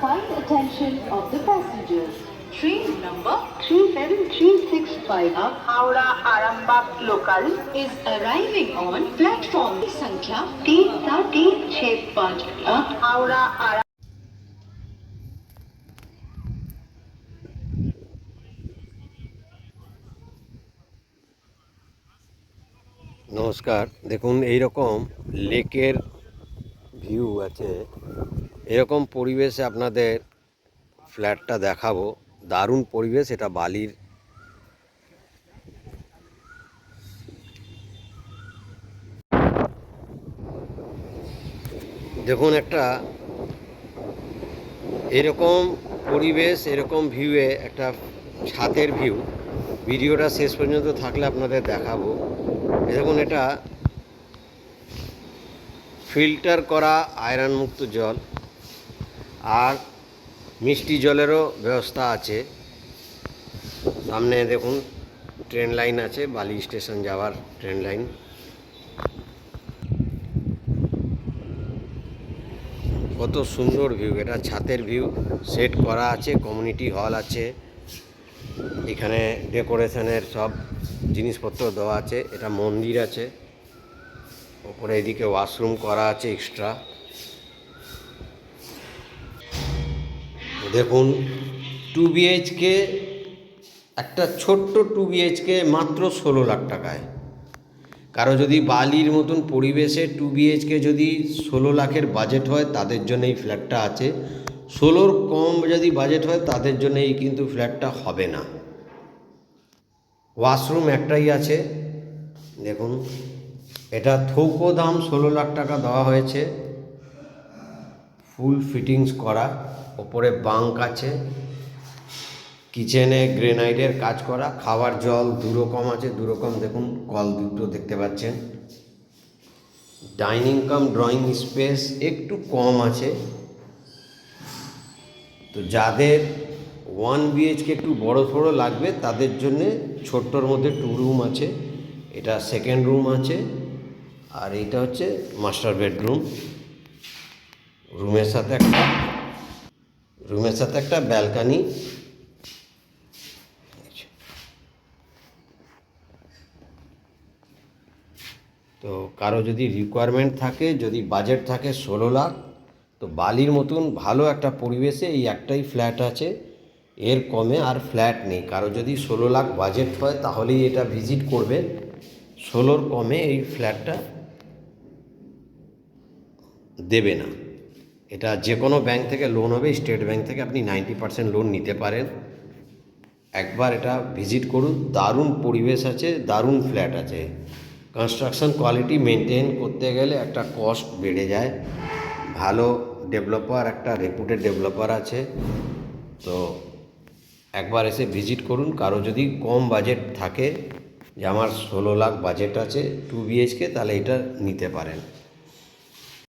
kind attention of the passengers. Train number 37365 of Howrah Arambagh local is arriving on platform संख्या 365 of Howrah Arambagh. নমস্কার, দেখুন এই রকম লেকের ভিউ আছে। এরকম পরিবেশে আপনাদের ফ্ল্যাটটা দেখাবো। দারুণ পরিবেশ, এটা বালির। দেখুন একটা এরকম পরিবেশ, এরকম ভিউয়ে একটা ছাদের ভিউ। ভিডিওটা শেষ পর্যন্ত থাকলে আপনাদের দেখাবো। দেখুন এটা ফিল্টার করা আয়রন মুক্ত জল, আর মিষ্টি জলেরও ব্যবস্থা আছে। সামনে দেখুন ট্রেন লাইন আছে, বালি স্টেশন যাওয়ার ট্রেন লাইন। কত সুন্দর ভিউ, এটা ছাদের ভিউ। সেট করা আছে, কমিউনিটি হল আছে, এখানে ডেকোরেশনের সব জিনিসপত্র দেওয়া আছে। এটা মন্দির আছে, ওপরে এদিকে ওয়াশরুম করা আছে এক্সট্রা। দেখুন 2 BHK, একটা ছোট্ট 2 BHK মাত্র 16 লাখ টাকায়। কারো যদি বালির মতন পরিবেশে 2 BHK যদি 16 লাখের বাজেট হয়, তাদের জন্য এই ফ্ল্যাটটা আছে। 16-র কম যদি বাজেট হয়, তাদের জন্য এই কিন্তু ফ্ল্যাটটা হবে না। ওয়াশরুম একটাই আছে। দেখুন এটা থৌকো দাম 16 লাখ টাকা দেওয়া হয়েছে, ফুল ফিটিংস করা। ওপরে বাঙ্ক আছে, কিচেনে গ্রেনাইটের কাজ করা। খাবার জল দুরকম আছে, দুরকম দেখুন কল দুটো দেখতে পাচ্ছেন। ডাইনিং কাম ড্রয়িং স্পেস একটু কম আছে। তো যাদের 1 BHK একটু বড় সড়ো লাগবে, তাদের জন্যে ছোট্টর মধ্যে 2 রুম আছে। এটা সেকেন্ড রুম আছে, আর এইটা হচ্ছে মাস্টার বেডরুম। রুমের সাথে একটা ব্যালকানি। তো কারো যদি রিকোয়ারমেন্ট থাকে, যদি বাজেট থাকে 16 লাখ, তো বালির মতন ভালো একটা পরিবেশে এই একটাই ফ্ল্যাট আছে। এর কমে আর ফ্ল্যাট নেই। কারো যদি 16 লাখ বাজেট হয়, তাহলেই এটা ভিজিট করবেন। 16-র কমে এই ফ্ল্যাটটা দেবে না। এটা যে কোনো ব্যাংক থেকে লোন হবে, স্টেট ব্যাংক থেকে আপনি 90% লোন নিতে পারেন। একবার এটা ভিজিট করুন। দারুণ পরিবেশ আছে, দারুণ ফ্ল্যাট আছে। কনস্ট্রাকশন কোয়ালিটি মেনটেন করতে গেলে একটা কস্ট বেড়ে যায়। ভালো ডেভেলপার, একটা রেপুটেড ডেভেলপার আছে। তো একবার এসে ভিজিট করুন। কারো যদি কম বাজেট থাকে, যে আমার 16 লাখ বাজেট আছে 2 BHK, তাহলে এটা নিতে পারেন।